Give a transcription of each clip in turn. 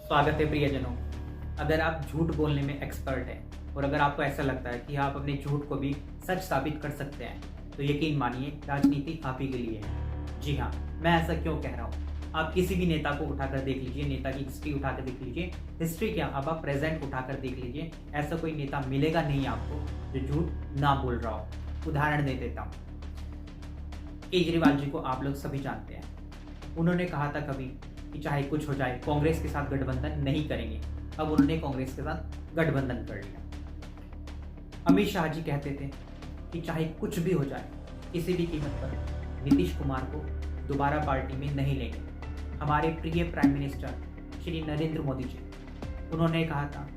स्वागत है प्रियजनों। अगर आप झूठ बोलने में एक्सपर्ट हैं और अगर आपको ऐसा लगता है कि आप अपने झूठ को भी सच साबित कर सकते हैं, तो यकीन मानिए राजनीति आप ही के लिए है। जी हाँ, मैं ऐसा क्यों कह रहा हूँ। आप किसी भी नेता को उठाकर देख लीजिए, नेता की हिस्ट्री उठाकर देख लीजिए, हिस्ट्री क्या, अब आप प्रेजेंट उठाकर देख लीजिए, ऐसा कोई नेता मिलेगा नहीं आपको जो झूठ ना बोल रहा हो। उदाहरण दे देता हूँ, केजरीवाल जी को आप लोग सभी जानते हैं। उन्होंने कहा था कभी कि चाहे कुछ हो जाए कांग्रेस के साथ गठबंधन नहीं करेंगे। अब उन्होंने कांग्रेस के साथ गठबंधन कर लिया। अमित शाह जी कहते थे कि चाहे कुछ भी हो जाए किसी भी कीमत पर नीतीश कुमार को दोबारा पार्टी में नहीं लेंगे। हमारे प्रिय प्राइम मिनिस्टर श्री नरेंद्र मोदी जी, उन्होंने कहा था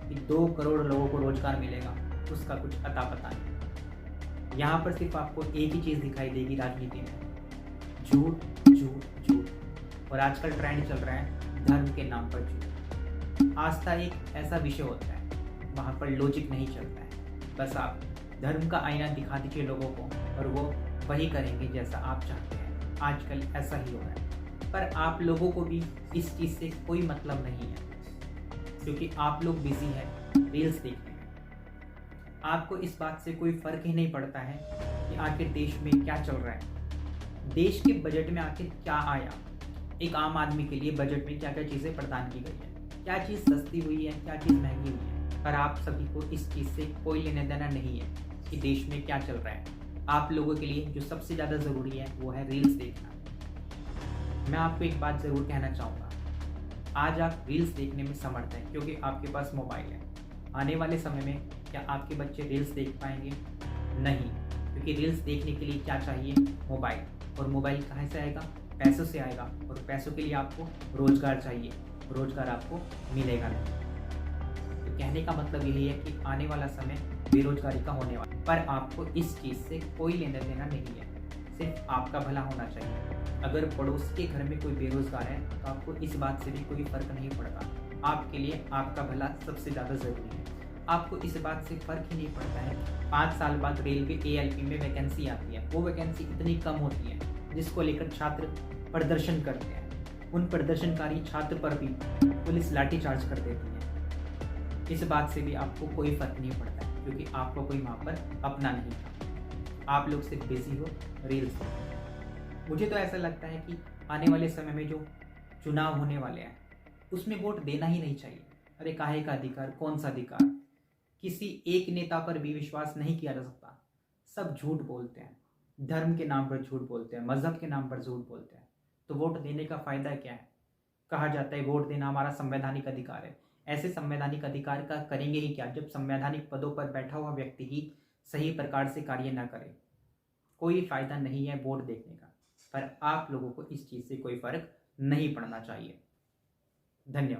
कि 2 करोड़ लोगों को रोजगार मिलेगा, उसका कुछ अता पता नहीं। यहाँ पर सिर्फ आपको एक ही चीज़ दिखाई देगी राजनीति में, झूठ झूठ झूठ। और आजकल ट्रेंड चल रहा है धर्म के नाम पर झूठ। आस्था एक ऐसा विषय होता है, वहाँ पर लॉजिक नहीं चलता है। बस आप धर्म का आईना दिखा दीजिए लोगों को और वो वही करेंगे जैसा आप चाहते हैं। आजकल ऐसा ही हो रहा है, पर आप लोगों को भी इस चीज़ से कोई मतलब नहीं है, क्योंकि आप लोग बिजी हैं रील्स देखने में। आपको इस बात से कोई फर्क ही नहीं पड़ता है कि आखिर देश में क्या चल रहा है, देश के बजट में आखिर क्या आया, एक आम आदमी के लिए बजट में क्या क्या चीज़ें प्रदान की गई है, क्या चीज़ सस्ती हुई है, क्या चीज़ महंगी हुई है। पर आप सभी को इस चीज़ से कोई लेना देना नहीं है कि देश में क्या चल रहा है। आप लोगों के लिए जो सबसे ज़्यादा ज़रूरी है वो है रील्स देखना। मैं आपको एक बात ज़रूर कहना चाहूँगा, आज आप रील्स देखने में समर्थ हैं क्योंकि आपके पास मोबाइल है। आने वाले समय में क्या आपके बच्चे रील्स देख पाएंगे? नहीं, क्योंकि रील्स देखने के लिए क्या चाहिए? मोबाइल। और मोबाइल कहाँ से आएगा? पैसों से आएगा, और पैसों के लिए आपको रोजगार चाहिए, रोजगार आपको मिलेगा नहीं। तो कहने का मतलब यही है कि आने वाला समय बेरोजगारी का होने वाला, पर आपको इस चीज़ से कोई लेना देना नहीं है, सिर्फ आपका भला होना चाहिए। अगर पड़ोस के घर में कोई बेरोजगार है तो आपको इस बात से भी कोई फर्क नहीं पड़ता। आपके लिए आपका भला सबसे ज़्यादा ज़रूरी है। आपको इस बात से फर्क ही नहीं पड़ता है 5 साल बाद रेलवे ALP में वैकेंसी आती है, वो वैकेंसी इतनी कम होती है जिसको लेकर छात्र प्रदर्शन करते हैं। उन प्रदर्शनकारी छात्र पर भी पुलिस लाठीचार्ज कर देती है। इस बात से भी आपको कोई फर्क नहीं पड़ता है, क्योंकि आपको कोई वहाँ पर अपना नहीं था। आप लोग सिर्फ बिजी हो रील्स में। मुझे तो ऐसा लगता है कि आने वाले समय में जो चुनाव होने वाले हैं उसमें वोट देना ही नहीं चाहिए। अरे काहे का अधिकार, कौन सा अधिकार? किसी एक नेता पर भी विश्वास नहीं किया जा सकता। सब झूठ बोलते हैं, धर्म के नाम पर झूठ बोलते हैं, मजहब के नाम पर झूठ बोलते हैं। तो वोट देने का फायदा क्या है? कहा जाता है वोट देना हमारा संवैधानिक अधिकार है। ऐसे संवैधानिक अधिकार का करेंगे ही क्या जब संवैधानिक पदों पर बैठा हुआ व्यक्ति ही सही प्रकार से कार्य ना करे? कोई फायदा नहीं है वोट देखने का। पर आप लोगों को इस चीज़ से कोई फर्क नहीं पड़ना चाहिए। धन्यवाद।